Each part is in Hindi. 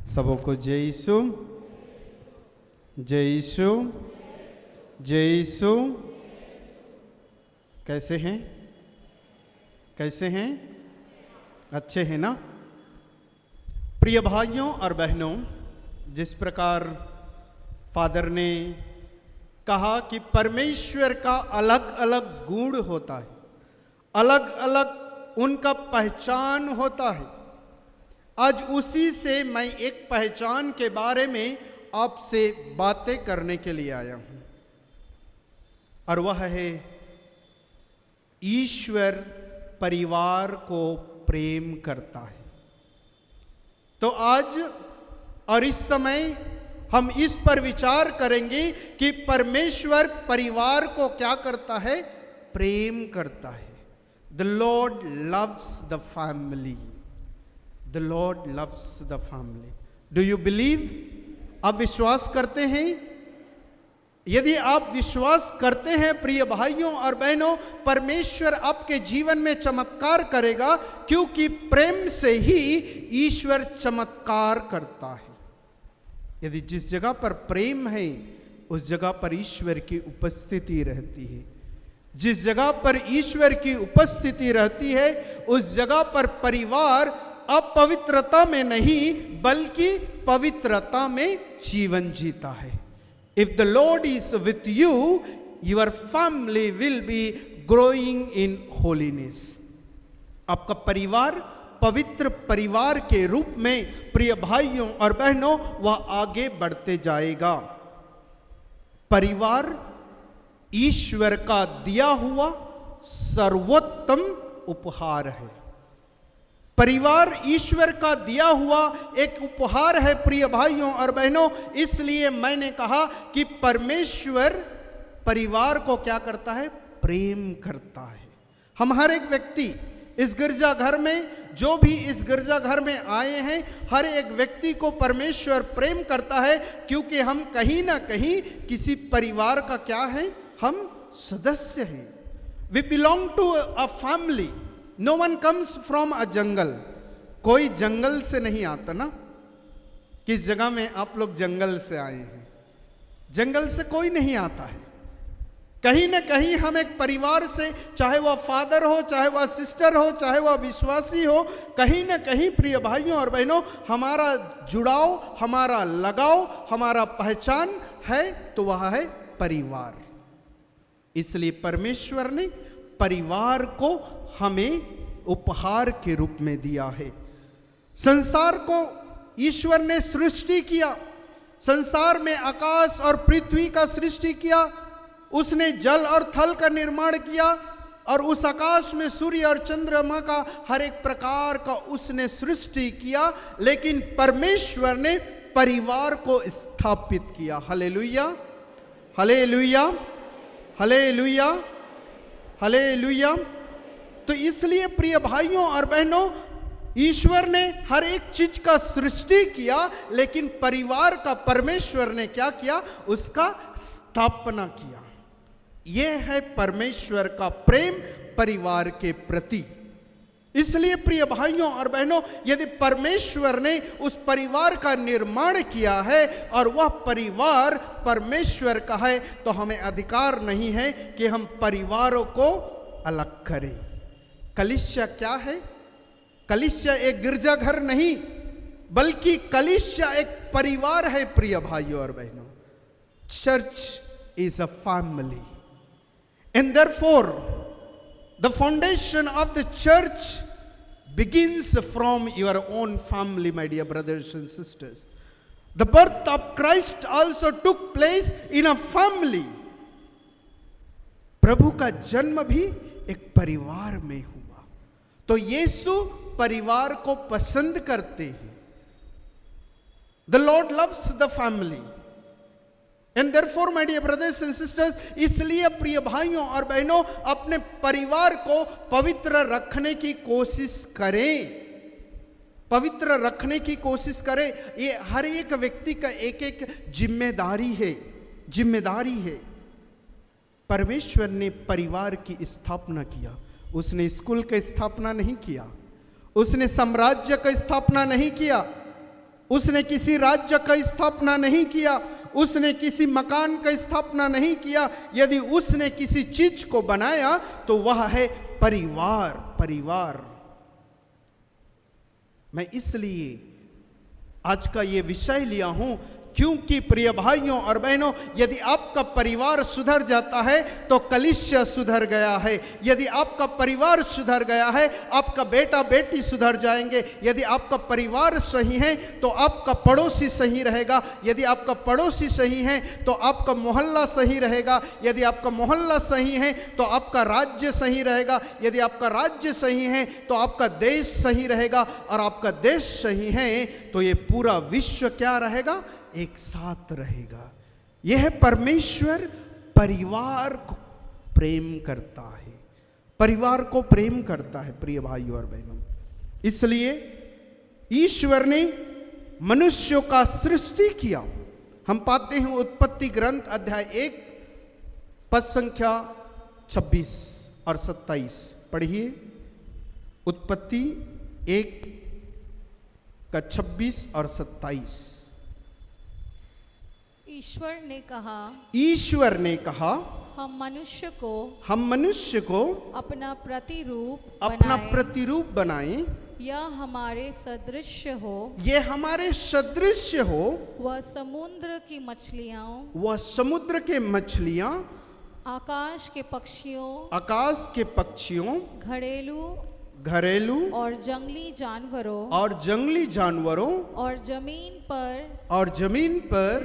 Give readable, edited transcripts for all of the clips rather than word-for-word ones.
सबको जय यीशु, जय यीशु, जय यीशु। कैसे हैं? कैसे हैं? अच्छे हैं ना? प्रिय भाइयों और बहनों, जिस प्रकार फादर ने कहा कि परमेश्वर का अलग अलग गुण होता है, अलग अलग उनका पहचान होता है, आज उसी से मैं एक पहचान के बारे में आपसे बातें करने के लिए आया हूं, और वह है ईश्वर परिवार को प्रेम करता है। तो आज और इस समय हम इस पर विचार करेंगे कि परमेश्वर परिवार को क्या करता है? प्रेम करता है। The Lord loves the family. The Lord loves the family. Do you believe? आप विश्वास करते हैं? यदि आप विश्वास करते हैं प्रिय भाइयों और बहनों, परमेश्वर आपके जीवन में चमत्कार करेगा, क्योंकि प्रेम से ही ईश्वर चमत्कार करता है। यदि जिस जगह पर प्रेम है उस जगह पर ईश्वर की उपस्थिति रहती है। जिस जगह पर ईश्वर की उपस्थिति रहती है उस जगह पर परिवार अपवित्रता में नहीं बल्कि पवित्रता में जीवन जीता है। If the Lord is with you, your family will be growing in holiness. आपका परिवार पवित्र परिवार के रूप में प्रिय भाइयों और बहनों वह आगे बढ़ते जाएगा। परिवार ईश्वर का दिया हुआ सर्वोत्तम उपहार है। परिवार ईश्वर का दिया हुआ एक उपहार है प्रिय भाइयों और बहनों। इसलिए मैंने कहा कि परमेश्वर परिवार को क्या करता है? प्रेम करता है। हम हर एक व्यक्ति इस गिरजाघर में, जो भी इस गिरजाघर में आए हैं, हर एक व्यक्ति को परमेश्वर प्रेम करता है, क्योंकि हम कहीं ना कहीं किसी परिवार का क्या है? हम सदस्य हैं। We belong to a family. No one comes from a jungle. कोई जंगल से नहीं आता ना। किस जगह में आप लोग जंगल से आए हैं? जंगल से कोई नहीं आता है। कहीं ना कहीं हम एक परिवार से, चाहे वह फादर हो, चाहे वह सिस्टर हो, चाहे वह विश्वासी हो, कहीं ना कहीं प्रिय भाइयों और बहनों हमारा जुड़ाव, हमारा लगाव, हमारा पहचान है, तो वह है परिवार। इसलिए परमेश्वर ने परिवार को हमें उपहार के रूप में दिया है। संसार को ईश्वर ने सृष्टि किया। संसार में आकाश और पृथ्वी का सृष्टि किया। उसने जल और थल का निर्माण किया, और उस आकाश में सूर्य और चंद्रमा का हर एक प्रकार का उसने सृष्टि किया। लेकिन परमेश्वर ने परिवार को स्थापित किया। Hallelujah, hallelujah, hallelujah, hallelujah. तो इसलिए प्रिय भाइयों और बहनों, ईश्वर ने हर एक चीज का सृष्टि किया, लेकिन परिवार का परमेश्वर ने क्या किया? उसका स्थापना किया। यह है परमेश्वर का प्रेम परिवार के प्रति। इसलिए प्रिय भाइयों और बहनों, यदि परमेश्वर ने उस परिवार का निर्माण किया है और वह परिवार परमेश्वर का है, तो हमें अधिकार नहीं है कि हम परिवारों को अलग करें। कलीसिया क्या है? कलीसिया एक गिरजाघर नहीं, बल्कि कलीसिया एक परिवार है प्रिय भाइयों और बहनों। Church is a family, and therefore the foundation of the church begins from your own family, my dear brothers and sisters. The birth of Christ also took place in a family. प्रभु का जन्म भी एक परिवार में हुआ। तो यीशु परिवार को पसंद करते हैं। The Lord loves the family. And therefore, my dear brothers and sisters, इसलिए प्रिय भाइयों और बहनों, अपने परिवार को पवित्र रखने की कोशिश करें। पवित्र रखने की कोशिश करें। ये हर एक व्यक्ति का एक एक जिम्मेदारी है, जिम्मेदारी है। परमेश्वर ने परिवार की स्थापना किया। उसने स्कूल की स्थापना नहीं किया, उसने साम्राज्य की स्थापना नहीं किया, उसने किसी राज्य का स्थापना नहीं किया, उसने किसी मकान का स्थापना नहीं किया। यदि उसने किसी चीज को बनाया तो वह है परिवार। परिवार। मैं इसलिए आज का ये विषय लिया हूं क्योंकि प्रिय भाइयों और बहनों, यदि आपका परिवार सुधर जाता है तो कलीसिया सुधर गया है। यदि आपका परिवार सुधर गया है, आपका बेटा बेटी सुधर जाएंगे। यदि आपका परिवार सही है तो आपका पड़ोसी सही रहेगा। यदि आपका पड़ोसी सही है तो आपका मोहल्ला सही रहेगा। यदि आपका मोहल्ला सही है तो आपका राज्य सही रहेगा। यदि आपका राज्य सही है तो आपका देश सही रहेगा। और आपका देश सही है तो ये पूरा विश्व क्या रहेगा? एक साथ रहेगा। यह परमेश्वर परिवार को प्रेम करता है, परिवार को प्रेम करता है प्रिय भाइयों और बहनों। इसलिए ईश्वर ने मनुष्यों का सृष्टि किया। हम पाते हैं उत्पत्ति ग्रंथ अध्याय 1 पद संख्या 26 और 27 पढ़िए। उत्पत्ति 1 का 26 और 27। ईश्वर ने कहा हम मनुष्य को अपना प्रतिरूप बनाएं, यह हमारे सदृश हो। वह समुद्र की मछलियां, आकाश के पक्षियों, घरेलू और जंगली जानवरों और जमीन पर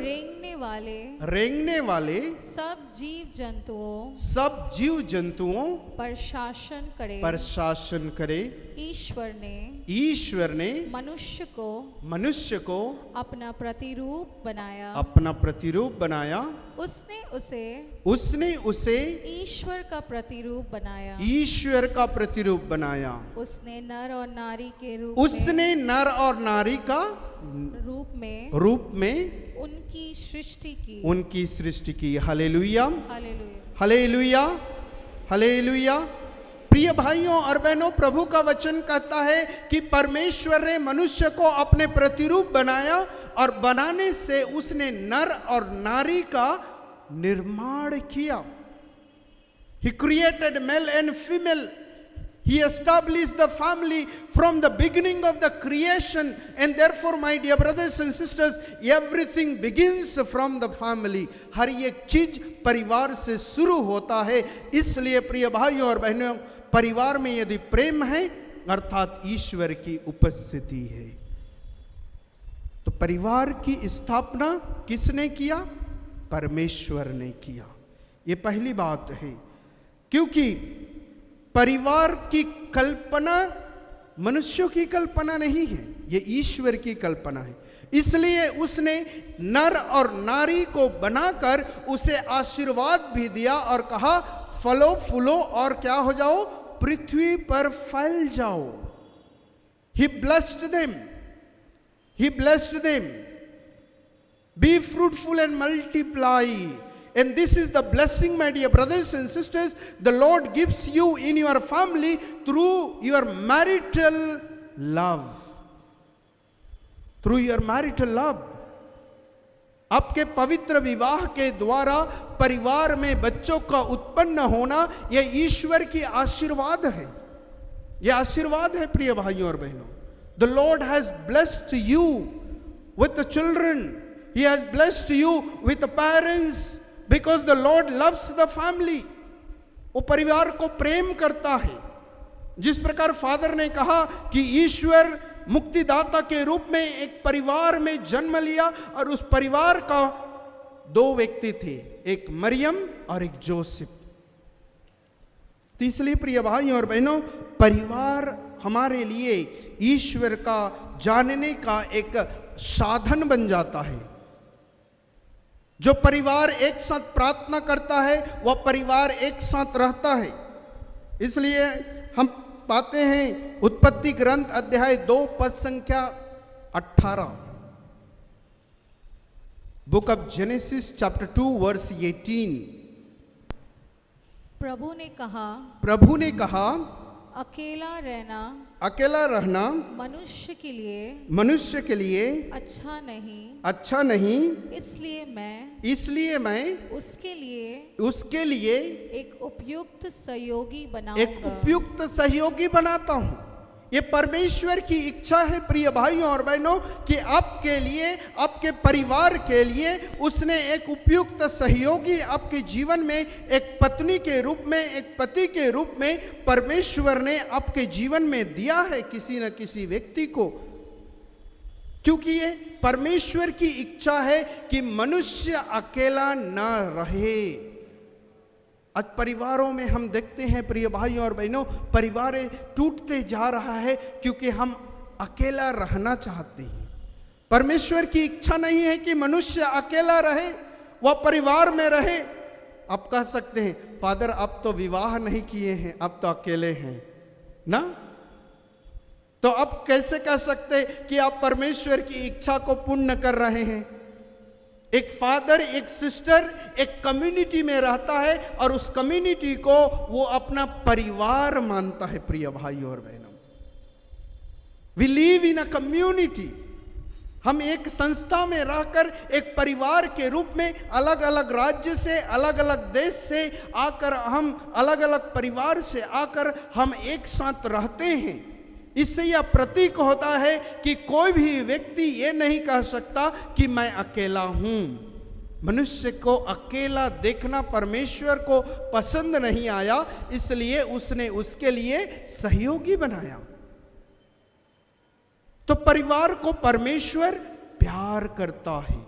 रेंगने वाले सब जीव जंतुओं पर शासन करे। ईश्वर ने मनुष्य को अपना प्रतिरूप बनाया। उसने उसे ईश्वर का प्रतिरूप बनाया। उसने नर और नारी का रूप में उनकी सृष्टि की। Hallelujah, hallelujah, hallelujah. प्रिय भाइयों और बहनों, प्रभु का वचन कहता है कि परमेश्वर ने मनुष्य को अपने प्रतिरूप बनाया और बनाने से उसने नर और नारी का निर्माण किया। He created male and female. He established the family from the beginning of the creation, and therefore my dear brothers and sisters, everything begins from the family. हर एक चीज परिवार से शुरू होता है। इसलिए प्रिय भाइयों और बहनों, परिवार में यदि प्रेम है अर्थात ईश्वर की उपस्थिति है, तो परिवार की स्थापना किसने किया? परमेश्वर ने किया। ये पहली बात है, क्योंकि परिवार की कल्पना मनुष्यों की कल्पना नहीं है, ये ईश्वर की कल्पना है। इसलिए उसने नर और नारी को बनाकर उसे आशीर्वाद भी दिया और कहा फलो फूलो और क्या हो जाओ? पृथ्वी पर फैल जाओ। He blessed them. He blessed them. Be fruitful and multiply. And this is the blessing, my dear brothers and sisters, the Lord gives you in your family through your marital love. Through your marital love. आपके पवित्र विवाह के द्वारा परिवार में बच्चों का उत्पन्न होना, यह ईश्वर की आशीर्वाद है। यह आशीर्वाद है प्रिय भाइयों और बहनों। The Lord has blessed you with the children. He has blessed you with the parents. Because the Lord loves the family. वो परिवार को प्रेम करता है। जिस प्रकार फादर ने कहा कि ईश्वर मुक्तिदाता के रूप में एक परिवार में जन्म लिया और उस परिवार का दो व्यक्ति थे, एक मरियम और एक जोसेफ। तो इसलिए प्रिय भाइयों और बहनों, परिवार हमारे लिए ईश्वर का जानने का एक साधन बन जाता है। जो परिवार एक साथ प्रार्थना करता है वह परिवार एक साथ रहता है। इसलिए हम पाते हैं उत्पत्ति ग्रंथ अध्याय 2 पद संख्या 18। Book of Genesis chapter 2 verse 18। प्रभु ने कहा अकेला अकेला रहना मनुष्य के लिए अच्छा नहीं, इसलिए मैं उसके लिए एक उपयुक्त सहयोगी बनाता हूं। ये परमेश्वर की इच्छा है प्रिय भाइयों और बहनों कि आपके लिए, आपके परिवार के लिए उसने एक उपयुक्त सहयोगी आपके जीवन में, एक पत्नी के रूप में, एक पति के रूप में परमेश्वर ने आपके जीवन में दिया है किसी न किसी व्यक्ति को, क्योंकि ये परमेश्वर की इच्छा है कि मनुष्य अकेला न रहे। आज परिवारों में हम देखते हैं प्रिय भाइयों और बहनों, परिवार टूटते जा रहा है क्योंकि हम अकेला रहना चाहते हैं। परमेश्वर की इच्छा नहीं है कि मनुष्य अकेला रहे, वह परिवार में रहे। आप कह सकते हैं फादर अब तो विवाह नहीं किए हैं, अब तो अकेले हैं ना, तो अब कैसे कह सकते कि आप परमेश्वर की इच्छा को पूर्ण कर रहे हैं। एक फादर, एक सिस्टर एक कम्युनिटी में रहता है और उस कम्युनिटी को वो अपना परिवार मानता है प्रिय भाइयों और बहनों। We live in a community. हम एक संस्था में रहकर एक परिवार के रूप में अलग अलग राज्य से, अलग अलग देश से आकर, हम अलग अलग परिवार से आकर हम एक साथ रहते हैं। इससे यह प्रतीक होता है कि कोई भी व्यक्ति ये नहीं कह सकता कि मैं अकेला हूं। मनुष्य को अकेला देखना परमेश्वर को पसंद नहीं आया, इसलिए उसने उसके लिए सहयोगी बनाया। तो परिवार को परमेश्वर प्यार करता है।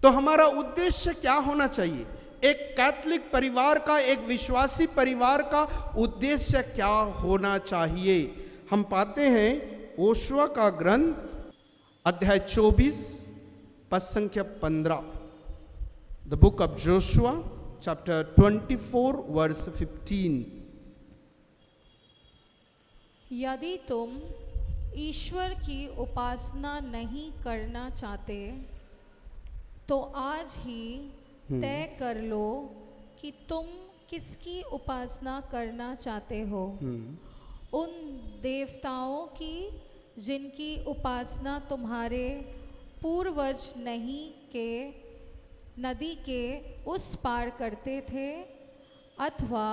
तो हमारा उद्देश्य क्या होना चाहिए? एक कैथोलिक परिवार का, एक विश्वासी परिवार का उद्देश्य क्या होना चाहिए? हम पाते हैं योशुआ का ग्रंथ अध्याय 24 पद संख्या 15। The book of Joshua chapter 24 verse 15। यदि तुम ईश्वर की उपासना नहीं करना चाहते तो आज ही तय कर लो कि तुम किसकी उपासना करना चाहते हो। उन देवताओं की जिनकी उपासना तुम्हारे पूर्वज नहीं के नदी के उस पार करते थे, अथवा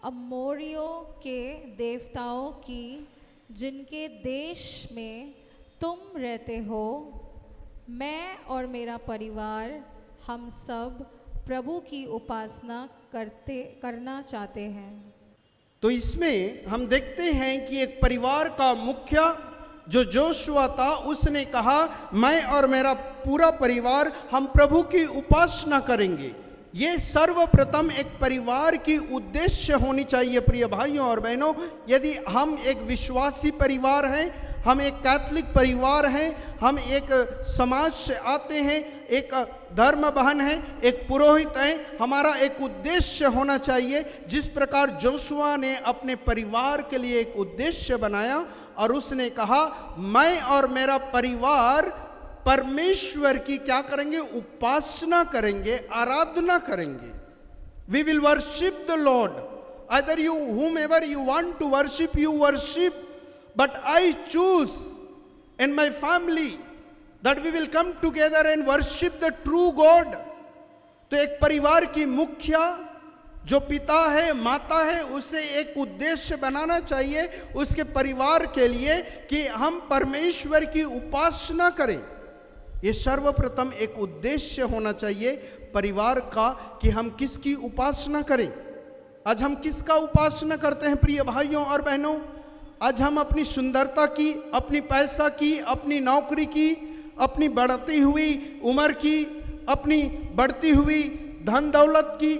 अमोरियों के देवताओं की जिनके देश में तुम रहते हो। मैं और मेरा परिवार हम सब प्रभु की उपासना करना चाहते हैं। तो इसमें हम देखते हैं कि एक परिवार का मुखिया जो जोशुआ था, उसने कहा मैं और मेरा पूरा परिवार हम प्रभु की उपासना करेंगे। ये सर्वप्रथम एक परिवार की उद्देश्य होनी चाहिए प्रिय भाइयों और बहनों। यदि हम एक विश्वासी परिवार हैं, हम एक कैथोलिक परिवार हैं, हम एक समाज से आते हैं, एक धर्म बहन है, एक पुरोहित है, हमारा एक उद्देश्य होना चाहिए। जिस प्रकार जोशुआ ने अपने परिवार के लिए एक उद्देश्य बनाया और उसने कहा मैं और मेरा परिवार परमेश्वर की क्या करेंगे? उपासना करेंगे, आराधना करेंगे। We will worship the lord. Either you whomever you want to worship, you worship, but I choose in my family that we will come together and worship the true God। तो एक परिवार की मुखिया जो पिता है, माता है, उसे एक उद्देश्य बनाना चाहिए उसके परिवार के लिए कि हम परमेश्वर की उपासना करें। ये सर्वप्रथम एक उद्देश्य होना चाहिए परिवार का कि हम किसकी उपासना करें। आज हम किसका उपासना करते हैं प्रिय भाइयों और बहनों? आज हम अपनी सुंदरता की, अपनी पैसा की, अपनी नौकरी की, अपनी बढ़ती हुई उम्र की, अपनी बढ़ती हुई धन दौलत की।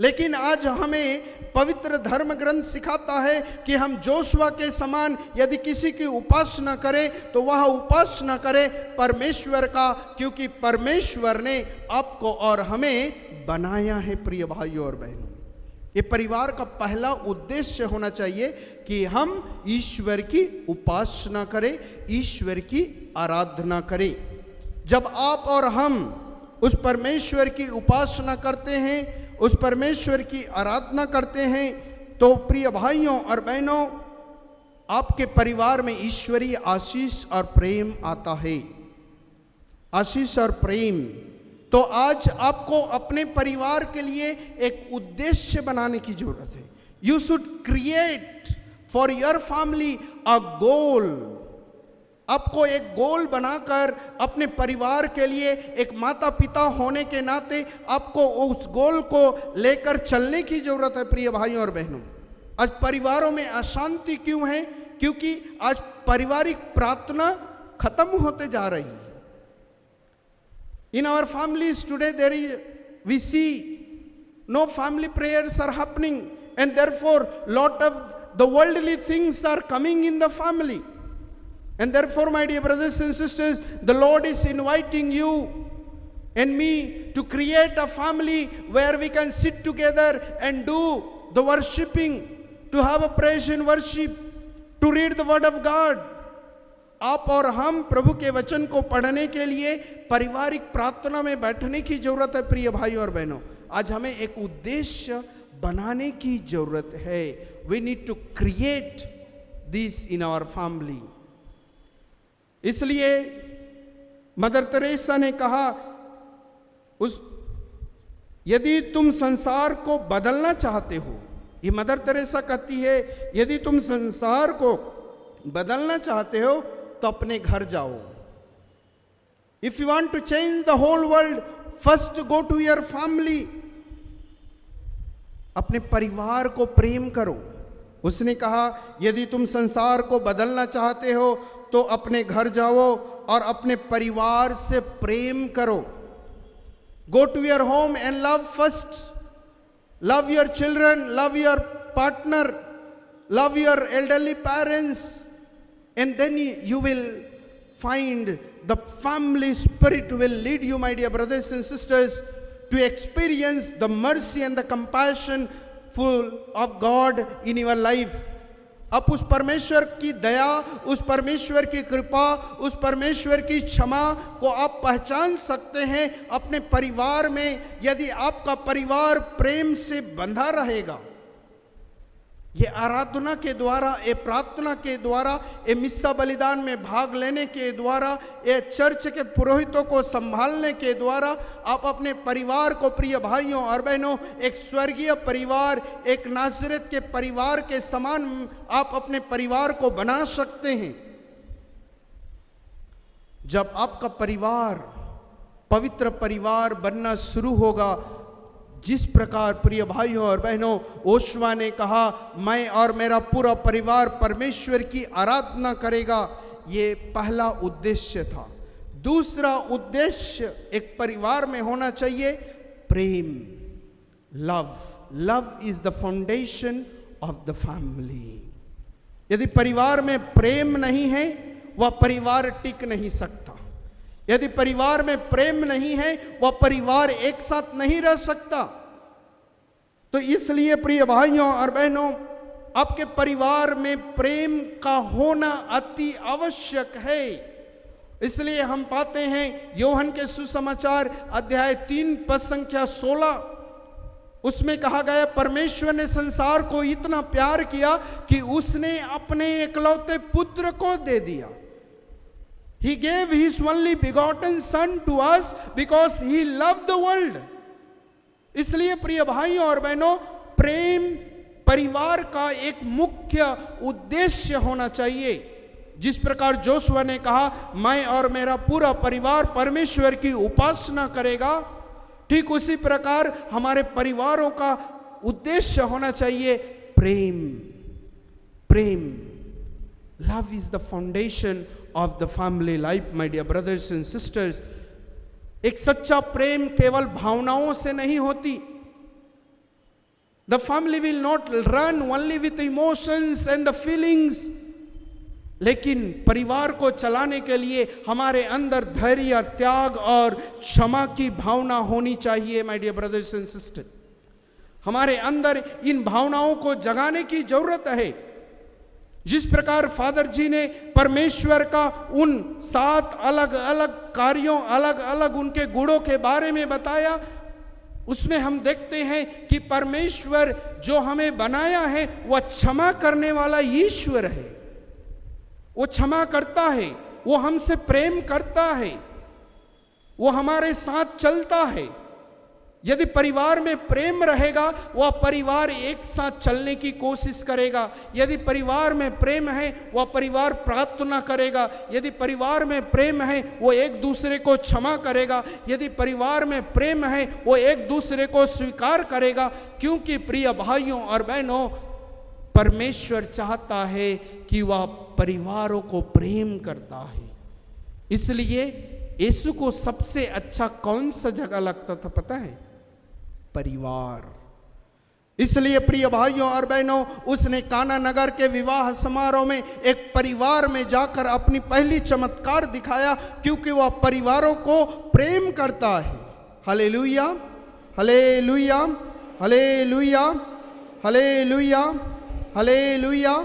लेकिन आज हमें पवित्र धर्म ग्रंथ सिखाता है कि हम जोशुआ के समान यदि किसी की उपासना करें तो वह उपासना करे परमेश्वर का, क्योंकि परमेश्वर ने आपको और हमें बनाया है प्रिय भाइयों और बहनों। ये परिवार का पहला उद्देश्य होना चाहिए कि हम ईश्वर की उपासना करें, ईश्वर की आराधना करें। जब आप और हम उस परमेश्वर की उपासना करते हैं, उस परमेश्वर की आराधना करते हैं, तो प्रिय भाइयों और बहनों आपके परिवार में ईश्वरीय आशीष और प्रेम आता है। आशीष और प्रेम। तो आज आपको अपने परिवार के लिए एक उद्देश्य बनाने की जरूरत है। You should create for your family a goal. आपको एक गोल बनाकर अपने परिवार के लिए एक माता पिता होने के नाते आपको उस गोल को लेकर चलने की जरूरत है। प्रिय भाइयों और बहनों, आज परिवारों में अशांति क्यों है? क्योंकि आज पारिवारिक प्रार्थना खत्म होते जा रही है। In our families today we see no family prayers are happening, and therefore lot of the worldly things are coming in the family. And therefore, my dear brothers and sisters, the Lord is inviting you and me to create a family where we can sit together and do the worshipping, to have a praise and worship, to read the word of God. आप और हम प्रभु के वचन को पढ़ने के लिए पारिवारिक प्रार्थना में बैठने की जरूरत है। प्रिय भाई और बहनों, आज हमें एक उद्देश्य बनाने की जरूरत है। We need to create this in our family. इसलिए मदर तेरेसा ने कहा, यदि तुम संसार को बदलना चाहते हो, ये मदर तेरेसा कहती है, यदि तुम संसार को बदलना चाहते हो तो अपने घर जाओ। If you want to change the whole world, first go to your family. अपने परिवार को प्रेम करो। उसने कहा, यदि तुम संसार को बदलना चाहते हो तो अपने घर जाओ और अपने परिवार से प्रेम करो। Go to your home and love first. Love your children, love your partner, love your elderly parents. And then you will find the family spirit will lead you, my dear brothers and sisters, to experience the mercy and the compassion full of God in your life. आप उस परमेश्वर की दया, उस परमेश्वर की कृपा, उस परमेश्वर की क्षमा को आप पहचान सकते हैं अपने परिवार में। यदि आपका परिवार प्रेम से बंधा रहेगा, ये आराधना के द्वारा, ये प्रार्थना के द्वारा, ये मिस्सा बलिदान में भाग लेने के द्वारा, ये चर्च के पुरोहितों को संभालने के द्वारा आप अपने परिवार को, प्रिय भाइयों और बहनों, एक स्वर्गीय परिवार, एक नाज़रेत के परिवार के समान आप अपने परिवार को बना सकते हैं। जब आपका परिवार पवित्र परिवार बनना शुरू होगा, जिस प्रकार प्रिय भाइयों और बहनों ओशवा ने कहा, मैं और मेरा पूरा परिवार परमेश्वर की आराधना करेगा, ये पहला उद्देश्य था। दूसरा उद्देश्य एक परिवार में होना चाहिए प्रेम, love. Love is the foundation of the family. यदि परिवार में प्रेम नहीं है, वह परिवार टिक नहीं सकता। यदि परिवार में प्रेम नहीं है, वह परिवार एक साथ नहीं रह सकता। तो इसलिए प्रिय भाइयों और बहनों, आपके परिवार में प्रेम का होना अति आवश्यक है। इसलिए हम पाते हैं योहन के सुसमाचार अध्याय 3 पद संख्या 16, उसमें कहा गया, परमेश्वर ने संसार को इतना प्यार किया कि उसने अपने एकलौते पुत्र को दे दिया। He gave his only begotten son to us because he loved the world. इसलिए प्रिय भाइयों और बहनों, प्रेम परिवार का एक मुख्य उद्देश्य होना चाहिए। जिस प्रकार जोशुआ ने कहा, मैं और मेरा पूरा परिवार परमेश्वर की उपासना करेगा, ठीक उसी प्रकार हमारे परिवारों का उद्देश्य होना चाहिए प्रेम। प्रेम, love is the foundation of the family life, my dear brothers and sisters. एक सच्चा प्रेम केवल भावनाओं से नहीं होती। The family will not run only with emotions and the feelings. लेकिन परिवार को चलाने के लिए हमारे अंदर धैर्य, त्याग और क्षमा की भावना होनी चाहिए, my dear brothers and sisters. हमारे अंदर इन भावनाओं को जगाने की जरूरत है। जिस प्रकार फादर जी ने परमेश्वर का उन 7 अलग अलग कार्यों, अलग अलग उनके गुणों के बारे में बताया, उसमें हम देखते हैं कि परमेश्वर जो हमें बनाया है वह क्षमा करने वाला ईश्वर है। वो क्षमा करता है, वो हमसे प्रेम करता है, वो हमारे साथ चलता है। यदि परिवार में प्रेम रहेगा, वह परिवार एक साथ चलने की कोशिश करेगा। यदि परिवार में प्रेम है, वह परिवार प्रार्थना करेगा। यदि परिवार में प्रेम है, वो एक दूसरे को क्षमा करेगा। यदि परिवार में प्रेम है, वो एक दूसरे को स्वीकार करेगा। क्योंकि प्रिय भाइयों और बहनों, परमेश्वर चाहता है कि वह परिवारों को प्रेम करता है। इसलिए यीशु को सबसे अच्छा कौन सा जगह लगता था पता है? परिवार। इसलिए प्रिय भाइयों और बहनों, उसने काना नगर के विवाह समारोह में एक परिवार में जाकर अपनी पहली चमत्कार दिखाया, क्योंकि वह परिवारों को प्रेम करता है। Hallelujah, hallelujah, hallelujah, hallelujah, hallelujah.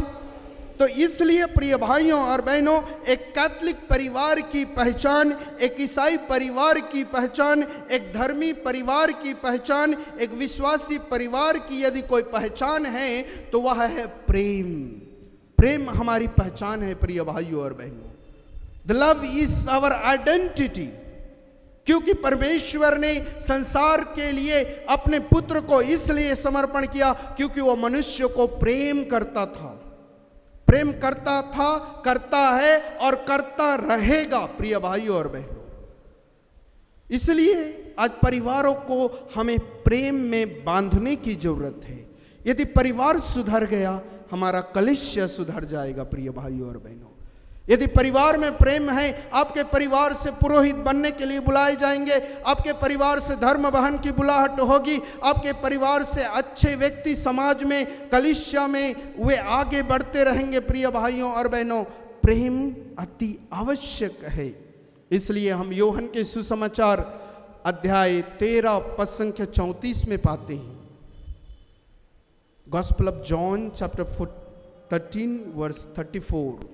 तो इसलिए प्रिय भाइयों और बहनों, एक कैथोलिक परिवार की पहचान, एक ईसाई परिवार की पहचान, एक धर्मी परिवार की पहचान, एक विश्वासी परिवार की यदि कोई पहचान है तो वह है प्रेम। प्रेम हमारी पहचान है प्रिय भाइयों और बहनों। The love is our identity. क्योंकि परमेश्वर ने संसार के लिए अपने पुत्र को इसलिए समर्पण किया क्योंकि वह मनुष्य को प्रेम करता था, प्रेम करता था, करता है और करता रहेगा प्रिय भाइयों और बहनों। इसलिए आज परिवारों को हमें प्रेम में बांधने की जरूरत है। यदि परिवार सुधर गया, हमारा कलिसिया सुधर जाएगा प्रिय भाइयों और बहनों। यदि परिवार में प्रेम है, आपके परिवार से पुरोहित बनने के लिए बुलाए जाएंगे, आपके परिवार से धर्म बहन की बुलाहट होगी, आपके परिवार से अच्छे व्यक्ति समाज में, कलिसिया में वे आगे बढ़ते रहेंगे प्रिय भाइयों और बहनों। प्रेम अति आवश्यक है। इसलिए हम योहन के सुसमाचार अध्याय 13 पद संख्या 34 में पाते हैं। Gospel of John chapter 13 verse 34।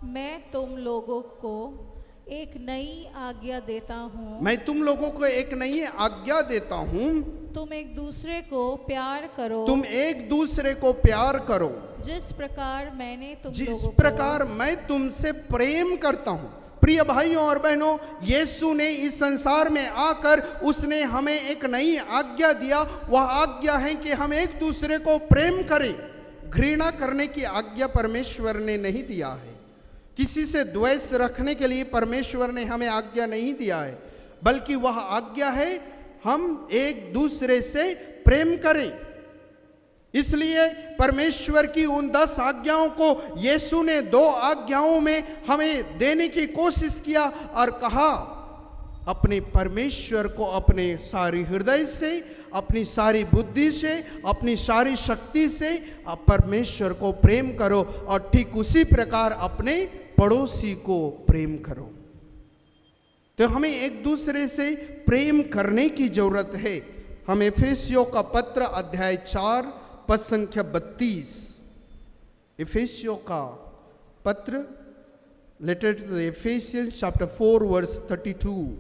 मैं तुम लोगों को एक नई आज्ञा देता हूँ, मैं तुम लोगों को एक नई आज्ञा देता हूँ, तुम एक दूसरे को प्यार करो, तुम एक दूसरे को प्यार करो, जिस प्रकार मैंने तुम जिस लोगों प्रकार मैं तुमसे प्रेम करता हूँ। प्रिय भाइयों और बहनों, यीशु ने इस संसार में आकर उसने हमें एक नई आज्ञा दिया। वह आज्ञा है कि हम एक दूसरे को प्रेम करें। घृणा करने की आज्ञा परमेश्वर ने नहीं दिया है। किसी से द्वेष रखने के लिए परमेश्वर ने हमें आज्ञा नहीं दिया है, बल्कि वह आज्ञा है हम एक दूसरे से प्रेम करें। इसलिए परमेश्वर की उन 10 आज्ञाओं को यीशु ने 2 आज्ञाओं में हमें देने की कोशिश किया और कहा, अपने परमेश्वर को अपने सारी हृदय से, अपनी सारी बुद्धि से, अपनी सारी शक्ति से आप परमेश्वर को प्रेम करो और ठीक उसी प्रकार अपने पड़ोसी को प्रेम करो। तो हमें एक दूसरे से प्रेम करने की जरूरत है। हम एफेसियों का पत्र अध्याय 4 पद संख्या 32, एफेसियों का पत्र, letter to the Ephesians chapter 4 verse 32।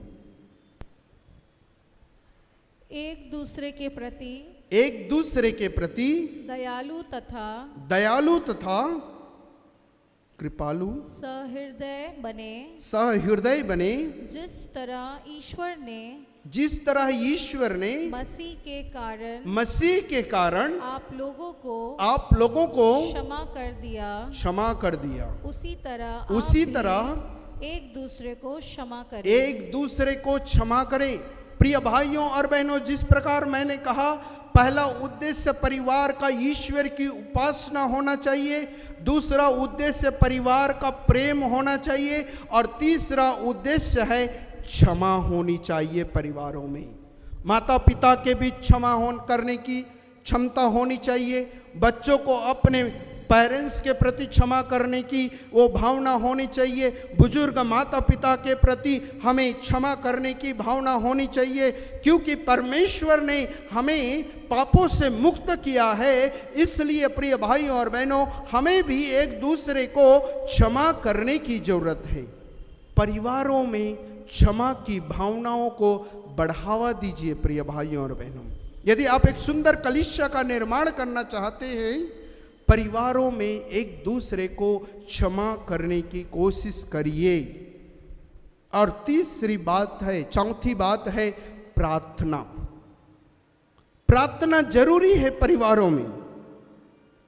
एक दूसरे के प्रति, एक दूसरे के प्रति दयालु तथा कृपालु, सहृदय बने, जिस तरह ईश्वर ने मसीह के कारण आप लोगों को क्षमा कर दिया, उसी तरह एक दूसरे को क्षमा करें। एक दूसरे को क्षमा करें। प्रिय भाइयों और बहनों, जिस प्रकार मैंने कहा, पहला उद्देश्य परिवार का ईश्वर की उपासना होना चाहिए, दूसरा उद्देश्य परिवार का प्रेम होना चाहिए और तीसरा उद्देश्य है क्षमा होनी चाहिए। परिवारों में माता पिता के बीच क्षमा करने की क्षमता होनी चाहिए। बच्चों को अपने पेरेंट्स के प्रति क्षमा करने की वो भावना होनी चाहिए। बुजुर्ग माता पिता के प्रति हमें क्षमा करने की भावना होनी चाहिए, क्योंकि परमेश्वर ने हमें पापों से मुक्त किया है। इसलिए प्रिय भाइयों और बहनों, हमें भी एक दूसरे को क्षमा करने की जरूरत है। परिवारों में क्षमा की भावनाओं को बढ़ावा दीजिए प्रिय भाइयों और बहनों। यदि आप एक सुंदर कलीसिया का निर्माण करना चाहते हैं परिवारों में एक दूसरे को क्षमा करने की कोशिश करिए। और तीसरी बात है, चौथी बात है प्रार्थना। प्रार्थना जरूरी है परिवारों में।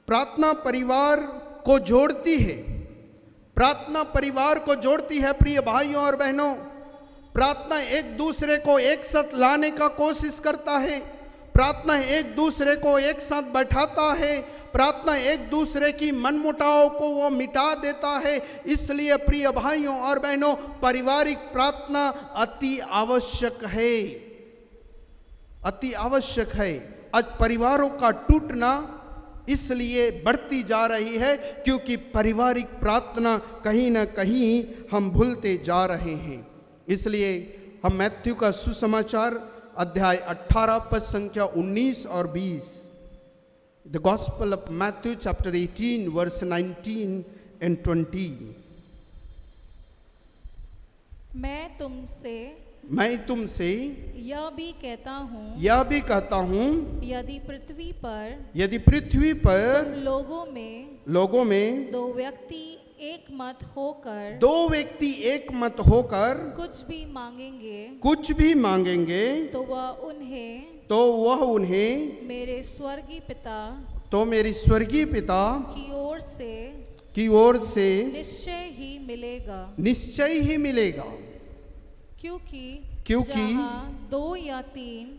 प्रार्थना परिवार को जोड़ती है। प्रार्थना परिवार को जोड़ती है प्रिय भाइयों और बहनों। प्रार्थना एक दूसरे को एक साथ लाने का कोशिश करता है। प्रार्थना एक दूसरे को एक साथ बैठाता है। प्रार्थना एक दूसरे की मनमुटाव को वो मिटा देता है। इसलिए प्रिय भाइयों और बहनों, पारिवारिक प्रार्थना अति आवश्यक है, अति आवश्यक है। आज परिवारों का टूटना इसलिए बढ़ती जा रही है क्योंकि पारिवारिक प्रार्थना कहीं ना कहीं हम भूलते जा रहे हैं। इसलिए हम मैथ्यू का सुसमाचार अध्याय 18 पद संख्या 19 और 20, the gospel of Matthew chapter 18 verse 19 and 20। मैं तुमसे यह भी कहता हूँ, यदि पृथ्वी पर तुम लोगों में दो व्यक्ति एक मत होकर कुछ भी मांगेंगे तो वह उन्हें मेरे स्वर्गीय पिता की ओर से निश्चय ही मिलेगा। क्योंकि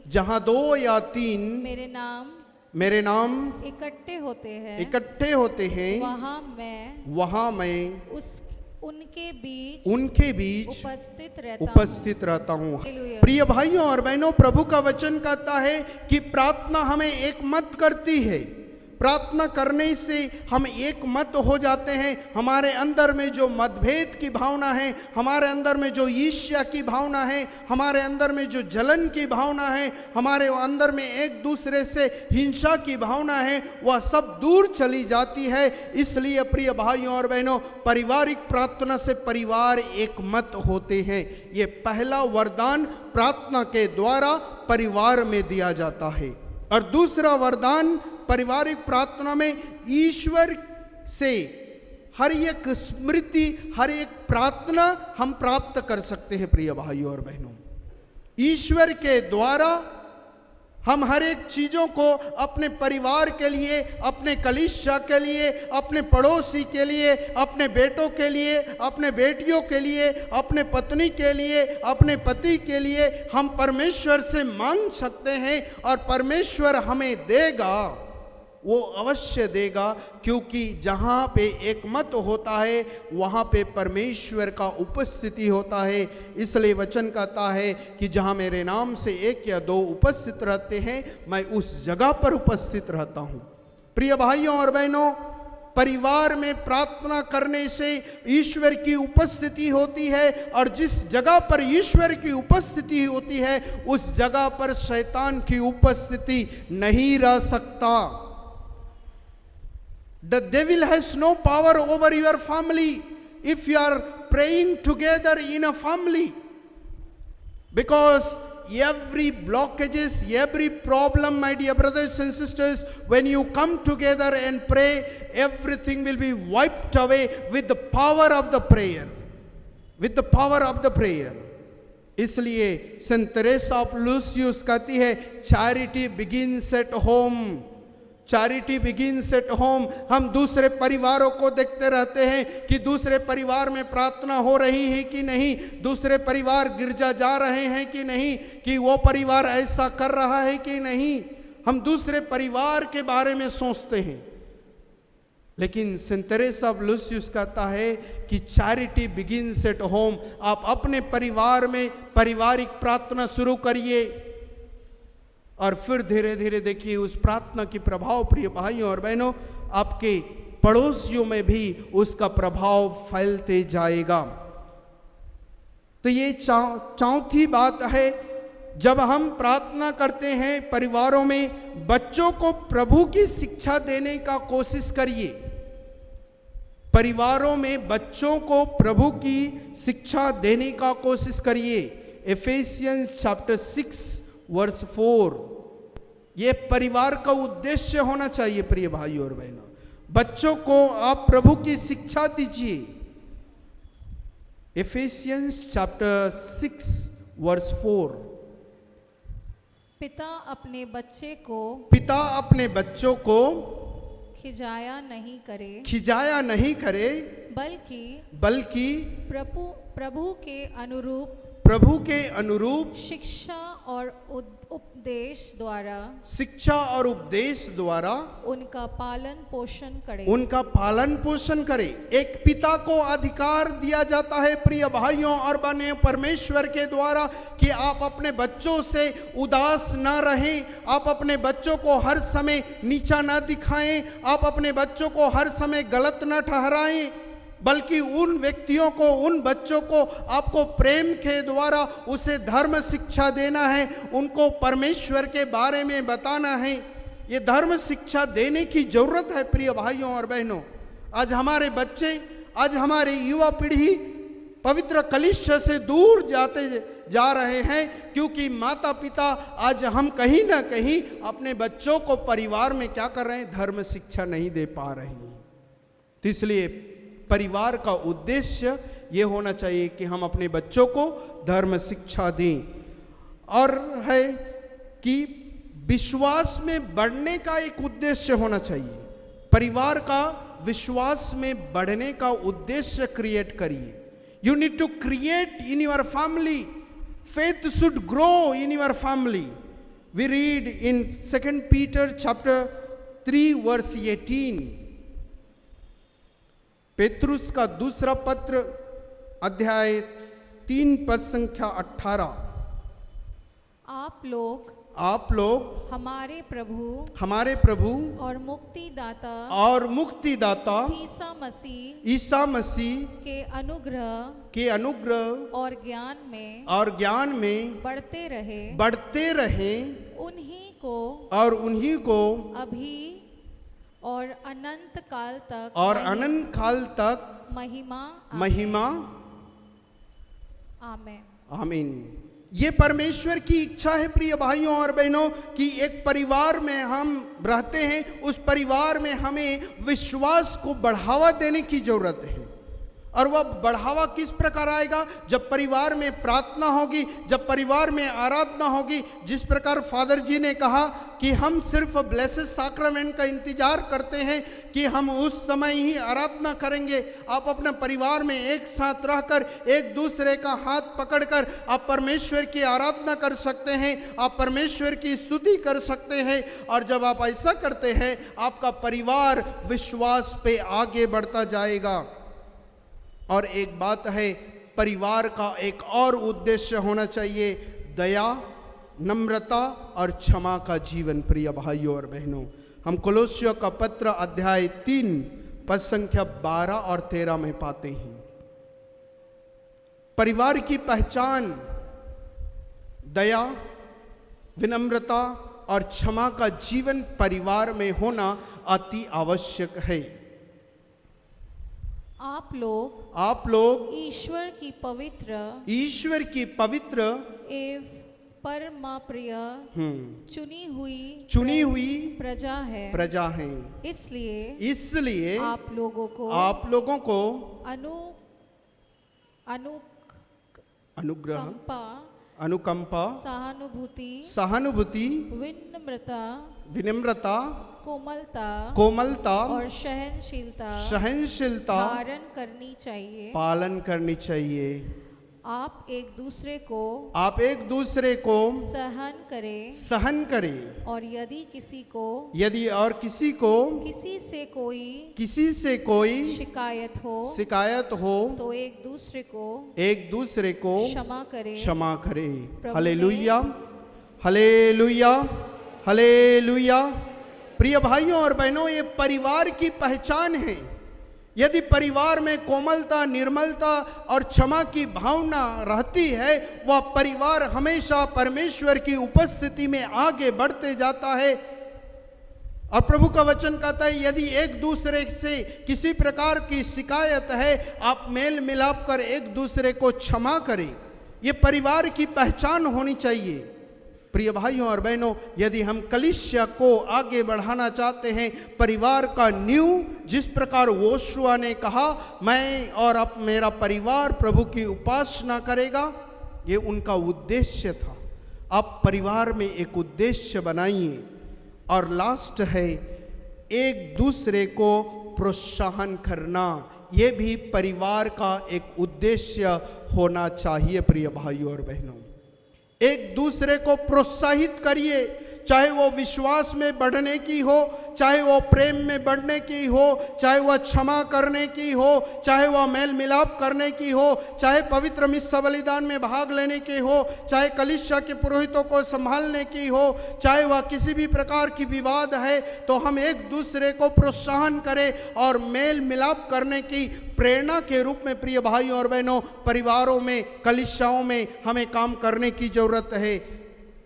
जहाँ दो या तीन मेरे नाम इकट्ठे होते हैं वहाँ मैं उनके बीच उपस्थित रहता हूँ। प्रिय भाइयों और बहनों, प्रभु का वचन कहता है कि प्रार्थना हमें एक मत करती है। प्रार्थना करने से हम एक मत हो जाते हैं। हमारे अंदर में जो मतभेद की भावना है, हमारे अंदर में जो ईर्ष्या की भावना है, हमारे अंदर में जो जलन की भावना है, हमारे अंदर में एक दूसरे से हिंसा की भावना है, वह सब दूर चली जाती है। इसलिए प्रिय भाइयों और बहनों, पारिवारिक प्रार्थना से परिवार एक मत होते हैं। ये पहला वरदान प्रार्थना के द्वारा परिवार में दिया जाता है। और दूसरा वरदान पारिवारिक प्रार्थना में ईश्वर से हर एक स्मृति, हर एक प्रार्थना हम प्राप्त कर सकते हैं। प्रिय भाइयों और बहनों, ईश्वर के द्वारा हम हर एक चीजों को अपने परिवार के लिए, अपने कलीसिया के लिए, अपने पड़ोसी के लिए, अपने बेटों के लिए, अपने बेटियों के लिए, अपने पत्नी के लिए, अपने पति के लिए हम परमेश्वर से मांग सकते हैं। और परमेश्वर हमें देगा, वो अवश्य देगा, क्योंकि जहाँ पे एक मत होता है वहाँ पे परमेश्वर का उपस्थिति होता है। इसलिए वचन कहता है कि जहाँ मेरे नाम से एक या दो उपस्थित रहते हैं, मैं उस जगह पर उपस्थित रहता हूँ। प्रिय भाइयों और बहनों, परिवार में प्रार्थना करने से ईश्वर की उपस्थिति होती है। और जिस जगह पर ईश्वर की उपस्थिति होती है, उस जगह पर शैतान की उपस्थिति नहीं रह सकता। The devil has no power over your family if you are praying together in a family, because every blockages, every problem, my dear brothers and sisters, when you come together and pray, everything will be wiped away with the power of the prayer, with the power of the prayer. इसलिए सेंट तेरेसा ऑफ लुसियस कहती है, charity begins at home, charity begins at home. हम दूसरे परिवारों को देखते रहते हैं कि दूसरे परिवार में प्रार्थना हो रही है कि नहीं, दूसरे परिवार गिरजा जा रहे हैं कि नहीं, कि वो परिवार ऐसा कर रहा है कि नहीं। हम दूसरे परिवार के बारे में सोचते हैं। लेकिन सेंट तेरेसा ऑफ लुसियस कहता है कि चैरिटी बिगिंस एट होम। आप अपने परिवार में पारिवारिक प्रार्थना शुरू करिए और फिर धीरे धीरे देखिए उस प्रार्थना की प्रभाव, प्रिय भाइयों और बहनों, आपके पड़ोसियों में भी उसका प्रभाव फैलते जाएगा। तो ये चौथी बात है, जब हम प्रार्थना करते हैं परिवारों में, बच्चों को प्रभु की शिक्षा देने का कोशिश करिए। परिवारों में बच्चों को प्रभु की शिक्षा देने का कोशिश करिए। एफेसियंस चैप्टर 6 वर्स 4। ये परिवार का उद्देश्य होना चाहिए प्रिय भाइयों और बहनों। बच्चों को आप प्रभु की शिक्षा दीजिए। एफेसियंस चैप्टर 6 वर्स 4। पिता अपने बच्चे को पिता अपने बच्चों को खिजाया नहीं करे, खिजाया नहीं करे, बल्कि प्रभु के अनुरूप शिक्षा और उपदेश द्वारा उनका पालन पोषण करे। एक पिता को अधिकार दिया जाता है प्रिय भाइयों और बहनों परमेश्वर के द्वारा कि आप अपने बच्चों से उदास न रहें, आप अपने बच्चों को हर समय नीचा न दिखाएं, आप अपने बच्चों को हर समय गलत न ठहराएं, बल्कि उन व्यक्तियों को, उन बच्चों को आपको प्रेम के द्वारा उसे धर्म शिक्षा देना है, उनको परमेश्वर के बारे में बताना है। ये धर्म शिक्षा देने की जरूरत है प्रिय भाइयों और बहनों। आज हमारे बच्चे, आज हमारी युवा पीढ़ी पवित्र कलिसिया से दूर जाते जा रहे हैं, क्योंकि माता पिता आज हम कहीं ना कहीं अपने बच्चों को परिवार में क्या कर रहे हैं, धर्म शिक्षा नहीं दे पा रहे हैं। तो इसलिए परिवार का उद्देश्य ये होना चाहिए कि हम अपने बच्चों को धर्म शिक्षा दें, और है कि विश्वास में बढ़ने का एक उद्देश्य होना चाहिए। परिवार का विश्वास में बढ़ने का उद्देश्य क्रिएट करिए। You need to create in your family, faith should grow in your family. We read in 2 Peter chapter 3 verse 18. Petrus का दूसरा पत्र अध्याय 3 पद संख्या 18। आप लोग हमारे प्रभु और मुक्तिदाता ईसा मसीह के अनुग्रह और ज्ञान में बढ़ते रहे, उन्हीं को अभी और अनंत काल तक महिमा। आमीन। ये परमेश्वर की इच्छा है प्रिय भाइयों और बहनों कि एक परिवार में हम रहते हैं, उस परिवार में हमें विश्वास को बढ़ावा देने की जरूरत है। और वह बढ़ावा किस प्रकार आएगा? जब परिवार में प्रार्थना होगी, जब परिवार में आराधना होगी। जिस प्रकार फादर जी ने कहा कि हम सिर्फ ब्लेसेड सैक्रामेंट का इंतजार करते हैं कि हम उस समय ही आराधना करेंगे। आप अपने परिवार में एक साथ रहकर एक दूसरे का हाथ पकड़कर आप परमेश्वर की आराधना कर सकते हैं, आप परमेश्वर की स्तुति कर सकते हैं। और जब आप ऐसा करते हैं, आपका परिवार विश्वास पे आगे बढ़ता जाएगा। और एक बात है, परिवार का एक और उद्देश्य होना चाहिए, दया, नम्रता और क्षमा का जीवन। प्रिय भाइयों और बहनों, हम कोलोसियों का पत्र अध्याय 3 पद संख्या 12 और 13 में पाते हैं, परिवार की पहचान दया, विनम्रता और क्षमा का जीवन परिवार में होना अति आवश्यक है। आप लोग ईश्वर की पवित्र एवं परम प्रिय चुनी हुई प्रजा है। इसलिए आप लोगों को अनुकंपा, सहानुभूति, विनम्रता, कोमलता और सहनशीलता पालन करनी चाहिए। आप एक दूसरे को सहन करें और यदि किसी से कोई शिकायत हो तो एक दूसरे को क्षमा करे। Hallelujah, hallelujah, hallelujah. प्रिय भाइयों और बहनों, ये परिवार की पहचान है। यदि परिवार में कोमलता, निर्मलता और क्षमा की भावना रहती है, वह परिवार हमेशा परमेश्वर की उपस्थिति में आगे बढ़ते जाता है। और प्रभु का वचन कहता है, यदि एक दूसरे से किसी प्रकार की शिकायत है, आप मेल मिलाप कर एक दूसरे को क्षमा करें। ये परिवार की पहचान होनी चाहिए। प्रिय भाइयों और बहनों, यदि हम कलीसिया को आगे बढ़ाना चाहते हैं, परिवार का नींव जिस प्रकार योशुआ ने कहा, मैं और अब मेरा परिवार प्रभु की उपासना करेगा, ये उनका उद्देश्य था। आप परिवार में एक उद्देश्य बनाइए। और लास्ट है, एक दूसरे को प्रोत्साहन करना, ये भी परिवार का एक उद्देश्य होना चाहिए। प्रिय भाइयों और बहनों, एक दूसरे को प्रोत्साहित करिए, चाहे वो विश्वास में बढ़ने की हो, चाहे वो प्रेम में बढ़ने की हो, चाहे वह क्षमा करने की हो, चाहे वह मेल मिलाप करने की हो, चाहे पवित्र मिस्सा बलिदान में भाग लेने की हो, चाहे कलीसिया के पुरोहितों को संभालने की हो, चाहे वह किसी भी प्रकार की विवाद है, तो हम एक दूसरे को प्रोत्साहन करें और मेल मिलाप करने की प्रेरणा के रूप में प्रिय भाइयों और बहनों, परिवारों में, कलीसियाओं में हमें काम करने की जरूरत है।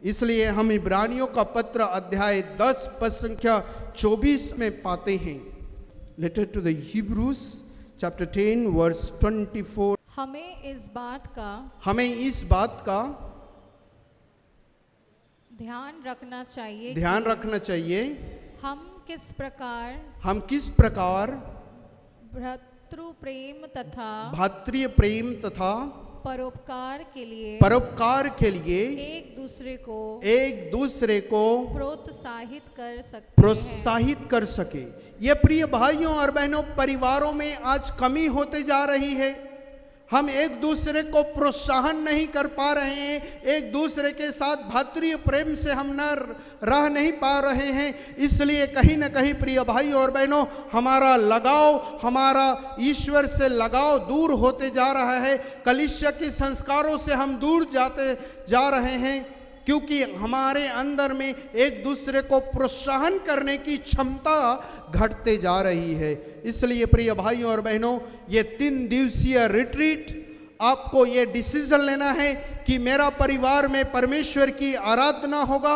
इसलिए हम इब्रानियों का पत्र अध्याय 10 पद संख्या 24 में पाते हैं। Letter to the Hebrews chapter 10 verse 24। हमें इस बात का ध्यान रखना चाहिए हम किस प्रकार भ्रातृ प्रेम तथा परोपकार के लिए एक दूसरे को प्रोत्साहित कर सके। ये प्रिय भाइयों और बहनों, परिवारों में आज कमी होते जा रही है। हम एक दूसरे को प्रोत्साहन नहीं कर पा रहे हैं, एक दूसरे के साथ भातृ प्रेम से हम न रह नहीं पा रहे हैं। इसलिए कहीं ना कहीं प्रिय भाइयों और बहनों, हमारा लगाव, हमारा ईश्वर से लगाव दूर होते जा रहा है। कलीसिया के संस्कारों से हम दूर जाते जा रहे हैं, क्योंकि हमारे अंदर में एक दूसरे को प्रोत्साहन करने की क्षमता घटते जा रही है। इसलिए प्रिय भाइयों और बहनों, ये 3 दिवसीय रिट्रीट, आपको ये डिसीजन लेना है कि मेरा परिवार में परमेश्वर की आराधना होगा,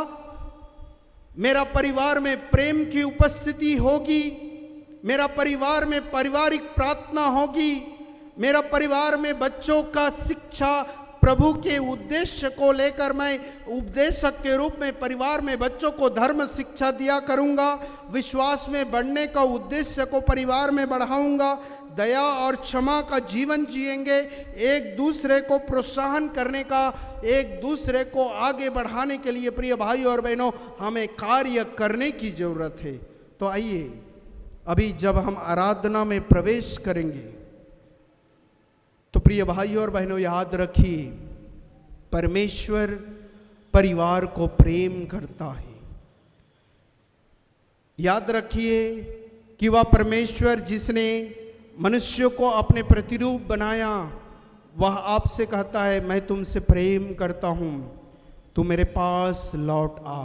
मेरा परिवार में प्रेम की उपस्थिति होगी, मेरा परिवार में पारिवारिक प्रार्थना होगी, मेरा परिवार में बच्चों का शिक्षा, प्रभु के उद्देश्य को लेकर मैं उपदेशक के रूप में परिवार में बच्चों को धर्म शिक्षा दिया करूंगा, विश्वास में बढ़ने का उद्देश्य को परिवार में बढ़ाऊंगा, दया और क्षमा का जीवन जिएंगे, एक दूसरे को प्रोत्साहन करने का, एक दूसरे को आगे बढ़ाने के लिए प्रिय भाई और बहनों हमें कार्य करने की जरूरत है। तो आइए, अभी जब हम आराधना में प्रवेश करेंगे तो प्रिय भाइयों और बहनों याद रखिए, परमेश्वर परिवार को प्रेम करता है। याद रखिए कि वह परमेश्वर जिसने मनुष्य को अपने प्रतिरूप बनाया, वह आपसे कहता है मैं तुमसे प्रेम करता हूं, तू मेरे पास लौट आ।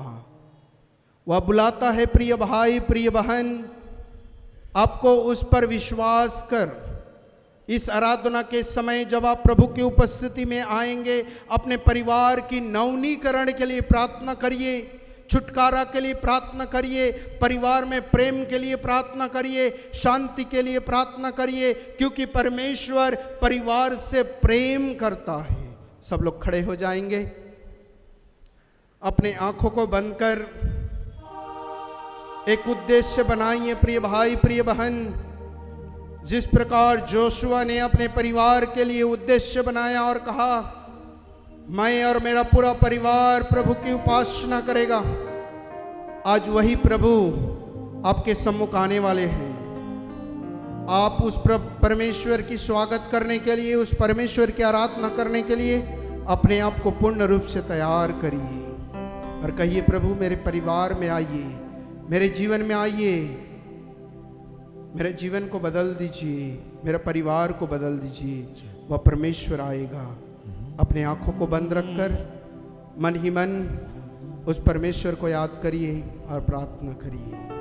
वह बुलाता है प्रिय भाई, प्रिय बहन, आपको उस पर विश्वास कर। इस आराधना के समय जब आप प्रभु की उपस्थिति में आएंगे, अपने परिवार की नवनीकरण के लिए प्रार्थना करिए, छुटकारा के लिए प्रार्थना करिए, परिवार में प्रेम के लिए प्रार्थना करिए, शांति के लिए प्रार्थना करिए, क्योंकि परमेश्वर परिवार से प्रेम करता है। सब लोग खड़े हो जाएंगे, अपने आंखों को बंद कर एक उद्देश्य बनाइए प्रिय भाई, प्रिय बहन। जिस प्रकार जोशुआ ने अपने परिवार के लिए उद्देश्य बनाया और कहा मैं और मेरा पूरा परिवार प्रभु की उपासना करेगा, आज वही प्रभु आपके सम्मुख आने वाले हैं। आप उस परमेश्वर की स्वागत करने के लिए, उस परमेश्वर की आराधना करने के लिए अपने आप को पूर्ण रूप से तैयार करिए और कहिए प्रभु मेरे परिवार में आइए, मेरे जीवन में आइए, मेरे जीवन को बदल दीजिए, मेरे परिवार को बदल दीजिए। वह परमेश्वर आएगा। अपने आंखों को बंद रखकर मन ही मन उस परमेश्वर को याद करिए और प्रार्थना करिए।